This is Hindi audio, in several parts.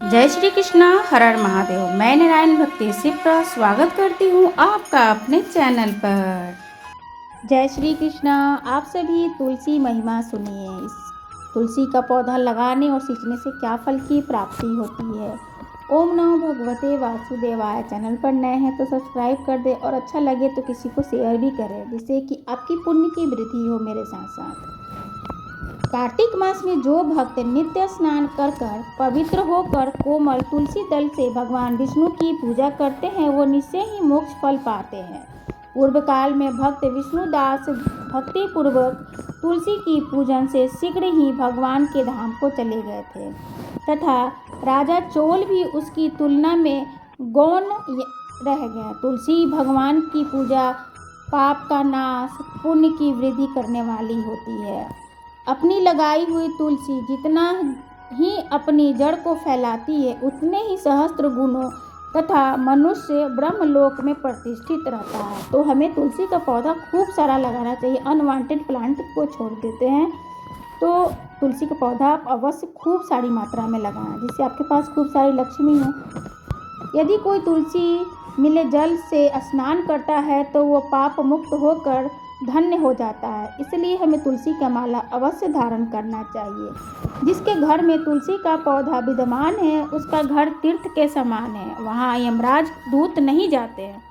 जय श्री कृष्णा, हर हर महादेव। मैं नारायण भक्ति शिप्रा स्वागत करती हूँ आपका अपने चैनल पर। जय श्री कृष्णा। आप सभी तुलसी महिमा सुनिए। इस तुलसी का पौधा लगाने और सींचने से क्या फल की प्राप्ति होती है। ओम नमो भगवते वासुदेवाय। चैनल पर नए हैं तो सब्सक्राइब कर दे और अच्छा लगे तो किसी को शेयर भी करें, जिससे कि आपकी पुण्य की वृद्धि हो मेरे साथ साथ। कार्तिक मास में जो भक्त नित्य स्नान कर पवित्र होकर कोमल तुलसी दल से भगवान विष्णु की पूजा करते हैं, वो निश्चय ही मोक्ष फल पाते हैं। पूर्व काल में भक्त विष्णुदास भक्ति पूर्वक तुलसी की पूजन से शीघ्र ही भगवान के धाम को चले गए थे, तथा राजा चोल भी उसकी तुलना में गौण रह गया। तुलसी भगवान की पूजा पाप का नाश, पुण्य की वृद्धि करने वाली होती है। अपनी लगाई हुई तुलसी जितना ही अपनी जड़ को फैलाती है, उतने ही सहस्त्र गुणों तथा मनुष्य ब्रह्मलोक में प्रतिष्ठित रहता है। तो हमें तुलसी का पौधा खूब सारा लगाना चाहिए। अनवांटेड प्लांट को छोड़ देते हैं, तो तुलसी का पौधा आप अवश्य खूब सारी मात्रा में लगाएं, जिससे आपके पास खूब सारी लक्ष्मी हो। यदि कोई तुलसी मिले जल से स्नान करता है तो वो पाप मुक्त होकर धन्य हो जाता है। इसलिए हमें तुलसी का माला अवश्य धारण करना चाहिए। जिसके घर में तुलसी का पौधा विद्यमान है, उसका घर तीर्थ के समान है, वहाँ यमराज दूत नहीं जाते हैं।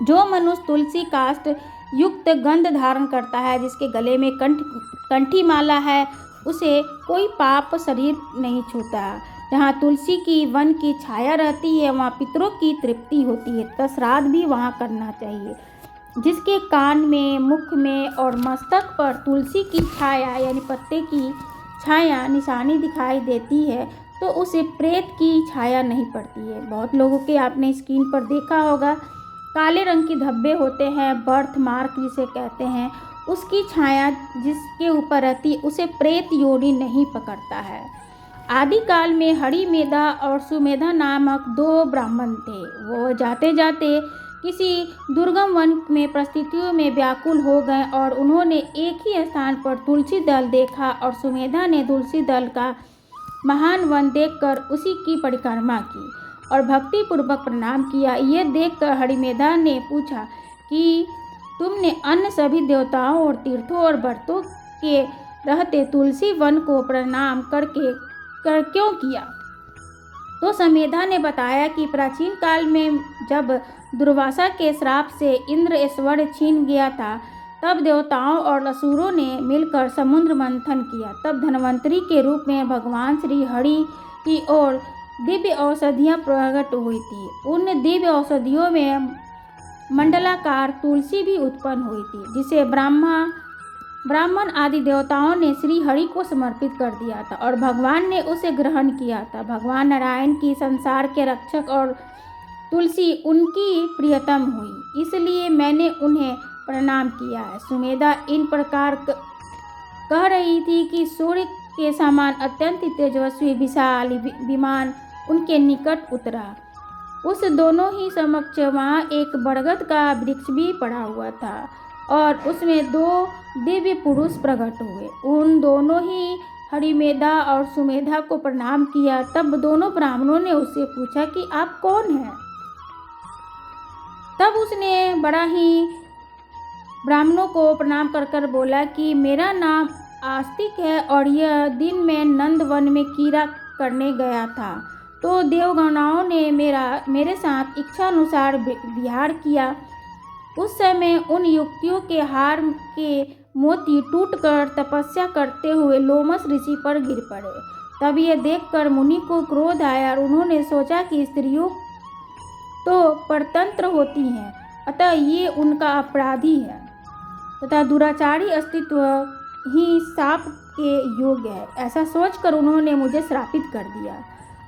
जो मनुष्य तुलसी काष्ठ युक्त गंध धारण करता है, जिसके गले में कंठी माला है, उसे कोई पाप शरीर नहीं छूता। जहाँ तुलसी की वन की छाया रहती है, वहाँ पितरों की तृप्ति होती है, तथा श्राद्ध भी वहाँ करना चाहिए। जिसके कान में, मुख में और मस्तक पर तुलसी की छाया यानी पत्ते की छाया निशानी दिखाई देती है, तो उसे प्रेत की छाया नहीं पड़ती है। बहुत लोगों के आपने स्किन पर देखा होगा, काले रंग की धब्बे होते हैं, बर्थ मार्क जिसे कहते हैं, उसकी छाया जिसके ऊपर रहती है, उसे प्रेत योनि नहीं पकड़ता है। आदिकाल में हरिमेधा और सुमेधा नामक दो ब्राह्मण थे। वो जाते जाते किसी दुर्गम वन में परिस्थितियों में व्याकुल हो गए और उन्होंने एक ही स्थान पर तुलसी दल देखा, और सुमेधा ने तुलसी दल का महान वन देखकर उसी की परिक्रमा की और भक्ति पूर्वक प्रणाम किया। ये देखकर हरिमेधा ने पूछा कि तुमने अन्य सभी देवताओं और तीर्थों और व्रतों के रहते तुलसी वन को प्रणाम कर क्यों किया। तो सुमेधा ने बताया कि प्राचीन काल में जब दुर्वासा के श्राप से इंद्र ऐश्वर्य छीन गया था, तब देवताओं और असुरों ने मिलकर समुद्र मंथन किया। तब धन्वंतरी के रूप में भगवान श्री हरि की ओर दिव्य औषधियाँ प्रकट हुई थी। उन दिव्य औषधियों में मंडलाकार तुलसी भी उत्पन्न हुई थी, जिसे ब्राह्मण आदि देवताओं ने श्री हरि को समर्पित कर दिया था और भगवान ने उसे ग्रहण किया था। भगवान नारायण की संसार के रक्षक और तुलसी उनकी प्रियतम हुई, इसलिए मैंने उन्हें प्रणाम किया है। सुमेधा इन प्रकार कह रही थी कि सूर्य के समान अत्यंत तेजस्वी विशाल विमान उनके निकट उतरा। उस दोनों ही समक्ष वहाँ एक बरगद का वृक्ष भी पड़ा हुआ था और उसमें दो दिव्य पुरुष प्रकट हुए। उन दोनों ही हरिमेधा और सुमेधा को प्रणाम किया। तब दोनों ब्राह्मणों ने उससे पूछा कि आप कौन हैं। तब उसने बड़ा ही ब्राह्मणों को प्रणाम कर बोला कि मेरा नाम आस्तिक है और यह दिन में नंदवन में कीड़ा करने गया था, तो देवगणों ने मेरे साथ इच्छा अनुसार विहार किया। उस समय उन युक्तियों के हार के मोती टूटकर तपस्या करते हुए लोमस ऋषि पर गिर पड़े। तब यह देखकर मुनि को क्रोध आया और उन्होंने सोचा कि स्त्रियों तो परतंत्र होती हैं, अतः ये उनका अपराधी है तथा दुराचारी अस्तित्व ही शाप के योग्य है। ऐसा सोचकर उन्होंने मुझे श्रापित कर दिया।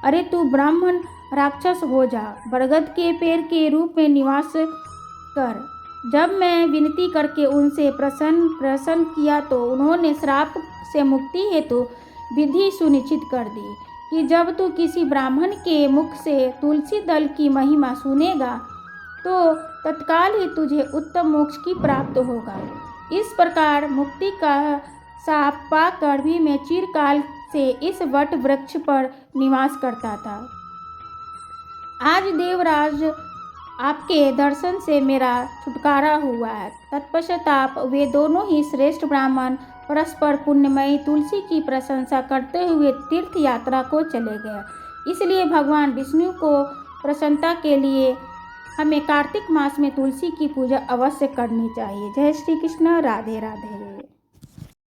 अरे तू ब्राह्मण राक्षस हो जा, बरगद के पेड़ के रूप में निवास कर। जब मैं विनती करके उनसे प्रसन्न किया तो उन्होंने श्राप से मुक्ति हेतु विधि सुनिश्चित कर दी कि जब तू किसी ब्राह्मण के मुख से तुलसी दल की महिमा सुनेगा तो तत्काल ही तुझे उत्तम मोक्ष की प्राप्त होगा। इस प्रकार मुक्ति का शाप पाकर भी मैं चिरकाल से इस वट वृक्ष पर निवास करता था। आज देवराज आपके दर्शन से मेरा छुटकारा हुआ है। तत्पश्चात वे दोनों ही श्रेष्ठ ब्राह्मण परस्पर पुण्यमयी तुलसी की प्रशंसा करते हुए तीर्थ यात्रा को चले गए। इसलिए भगवान विष्णु को प्रसन्नता के लिए हमें कार्तिक मास में तुलसी की पूजा अवश्य करनी चाहिए। जय श्री कृष्ण, राधे राधे।